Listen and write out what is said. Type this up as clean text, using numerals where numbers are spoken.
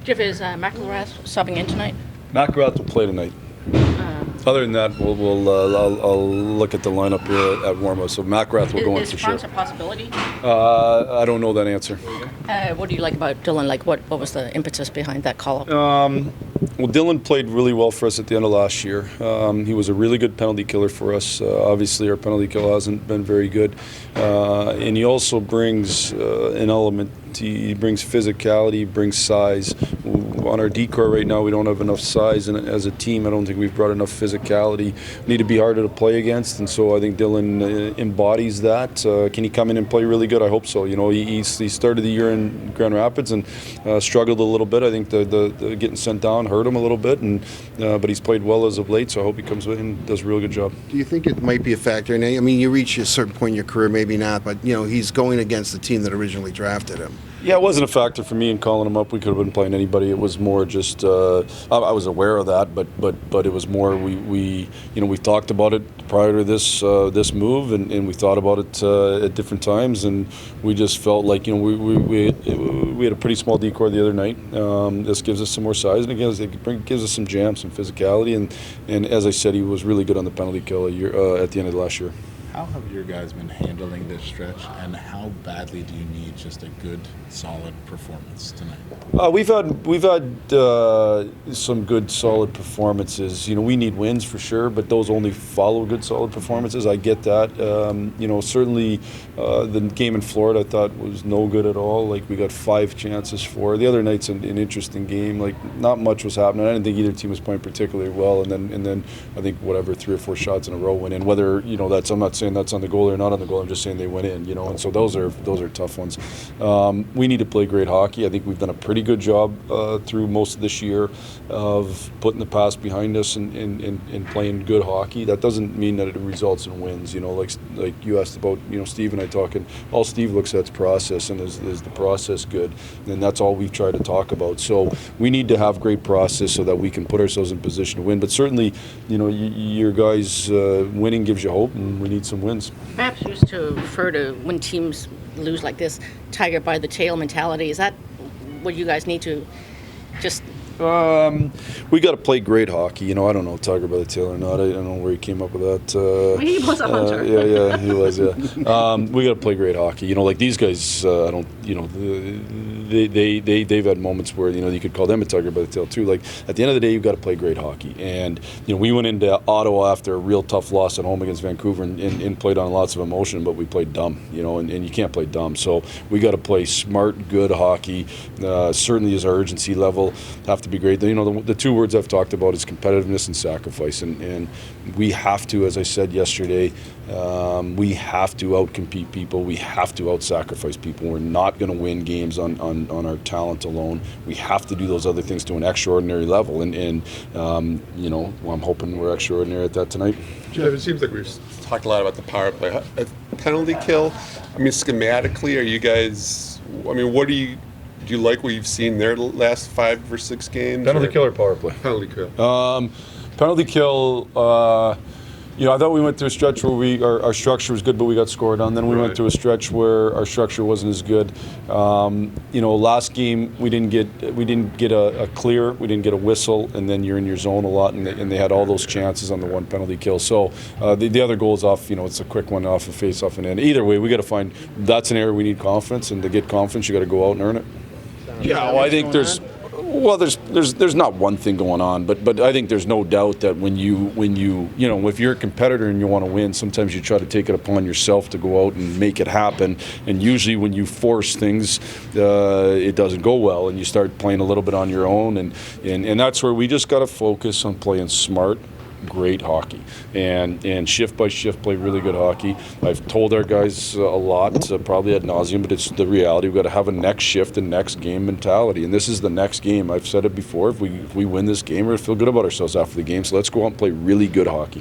Jeff, is McElrath subbing in tonight? McElrath will play tonight. Other than that, I'll look at the lineup here at warm-up. So McElrath will go in for sure. Is France a possibility? I don't know that answer. What do you like about Dylan? Like, what was the impetus behind that call-up? Well, Dylan played really well for us at the end of last year. He was a really good penalty killer for us. Obviously, our penalty kill hasn't been very good. And he also brings an element. He brings physicality, brings size. On our decor right now, we don't have enough size, and as a team, I don't think we've brought enough physicality. Need to be harder to play against, and so I think Dylan embodies that. Can he come in and play really good? I hope so. You know, he started the year in Grand Rapids and struggled a little bit. I think the getting sent down hurt him a little bit, and but he's played well as of late. So I hope he comes in and does a real good job. Do you think it might be a factor? And I mean, you reach a certain point in your career, maybe not, but you know, he's going against the team that originally drafted him. Yeah, it wasn't a factor for me in calling him up. We could have been playing anybody. It was more just I was aware of that, but it was more we talked about it prior to this move, and we thought about it at different times, and we just felt like we had a pretty small decor the other night. This gives us some more size, and it gives us some jam, some physicality, and as I said, he was really good on the penalty kill at the end of last year. How have your guys been handling this stretch, and how badly do you need just a good, solid performance tonight? We've had some good, solid performances. You know, we need wins for sure, but those only follow good, solid performances. I get that. Certainly the game in Florida I thought was no good at all. Like, we got 5 chances for. The other night's an interesting game. Like, not much was happening. I didn't think either team was playing particularly well, and then I think 3 or 4 shots in a row went in. Whether I'm not saying that's on the goal or not on the goal. I'm just saying they went in. And so those are tough ones. We need to play great hockey. I think we've done a pretty good job through most of this year of putting the past behind us and playing good hockey. That doesn't mean that it results in wins. Like you asked about, Steve and I talking. All Steve looks at is process, and is the process good? And that's all we've tried to talk about. So we need to have great process so that we can put ourselves in position to win. But certainly, your guys winning gives you hope, and we need some wins. Perhaps used to refer to when teams lose like this, tiger by the tail mentality. Is that what you guys need to just? We got to play great hockey. I don't know Tiger by the tail or not. I don't know where he came up with that. He was a hunter. Yeah, he was. Yeah, we got to play great hockey. Like these guys. I don't. They've had moments where you could call them a tiger by the tail too. Like at the end of the day, you've got to play great hockey. And we went into Ottawa after a real tough loss at home against Vancouver and played on lots of emotion, but we played dumb. And you can't play dumb. So we got to play smart, good hockey. Certainly, as our urgency level have to be great. The 2 words I've talked about is competitiveness and sacrifice, and we have to, as I said yesterday, we have to outcompete people. We have to out-sacrifice people. We're not going to win games on our talent alone. We have to do those other things to an extraordinary level, and I'm hoping we're extraordinary at that tonight. Jeff, it seems like we've talked a lot about the power play. Penalty kill, schematically, are you guys, what do you like what you've seen there the last 5 or 6 games? Penalty kill or power play? Penalty kill. Penalty kill, I thought we went through a stretch where our structure was good, but we got scored on. Then we went through a stretch where our structure wasn't as good. Last game we didn't get a clear, we didn't get a whistle, and then you're in your zone a lot, and they had all those chances on the one penalty kill. So the other goal is off. It's a quick one off a face-off and in. Either way, we got to find. That's an area we need confidence, and to get confidence, you got to go out and earn it. Yeah, well, I think there's not one thing going on, but I think there's no doubt that when you if you're a competitor and you want to win, sometimes you try to take it upon yourself to go out and make it happen. And usually when you force things, it doesn't go well, and you start playing a little bit on your own, and that's where we just got to focus on playing smart, great hockey, and shift by shift play really good hockey. I've told our guys a lot, probably ad nauseum, but it's the reality. We've got to have a next shift and next game mentality, and this is the next game. I've said it before. If we win this game, we're going to feel good about ourselves after the game, so let's go out and play really good hockey.